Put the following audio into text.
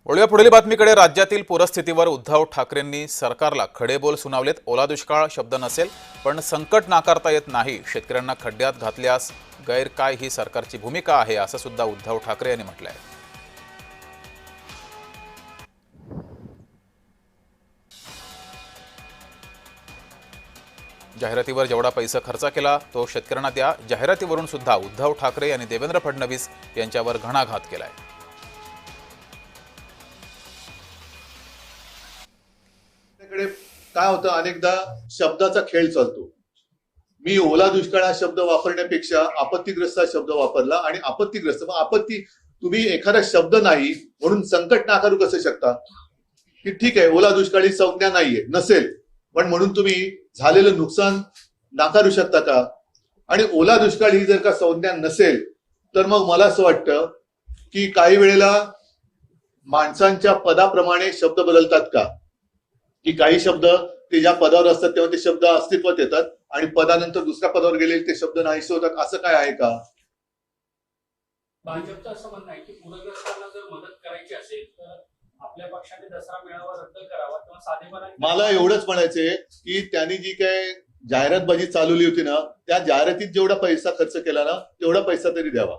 वळूया पुढील बातमीकडे। राज्यातील पूरस्थितीवर उद्धव ठाकरेंनी सरकारला खडेबोल सुनावलेत। ओला दुष्काळ शब्द नसेल पण संकट नाकारता येत नाही, शेतकऱ्यांना खड्ड्यात घातल्यास गैर काय ही सरकारची भूमिका आहे, असं सुद्धा उद्धव ठाकरे यांनी म्हटलंय। जाहिरातीवर जेवढा पैसा खर्च केला तो शेतकऱ्यांना द्या, जाहिरातीवरून सुद्धा उद्धव ठाकरे यांनी देवेंद्र फडणवीस यांच्यावर घणाघात केलाय। काय होतं, अनेकदा शब्दाचा खेळ चालतो। मी ओला दुष्काळ हा शब्द वापरण्यापेक्षा आपत्तीग्रस्त हा शब्द वापरला आणि आपत्तीग्रस्त आपत्ती तुम्ही एखादा शब्द नाही म्हणून संकट नाकारू कसं शकता? की ठीक आहे, ओला दुष्काळी संज्ञा नाहीये नसेल पण म्हणून तुम्ही झालेलं नुकसान नाकारू शकता का? आणि ओला दुष्काळ ही जर का संज्ञा नसेल तर मग मला असं वाटतं की काही वेळेला माणसांच्या पदाप्रमाणे शब्द बदलतात का? की काही शब्द ते ज्या पदावर असतात तेव्हा ते शब्द अस्तित्वात येतात आणि पदानंतर दुसऱ्या पदावर गेलेले ते शब्द नाहीसे होतात, असं काय आहे का? भाजपचं असं म्हणणं आहे की पूरग्रस्तांना जर मदत करायची असेल तर आपल्या पक्षाने दसरा मेळावा रद्द करावा किंवा साधेपणाने। मला एवढंच म्हणायचंय की त्यांनी जी काय जाहिरातबाजी चालवली होती ना, त्या जाहिरातीत जेवढा पैसा खर्च केला ना तेवढा पैसा तरी द्यावा।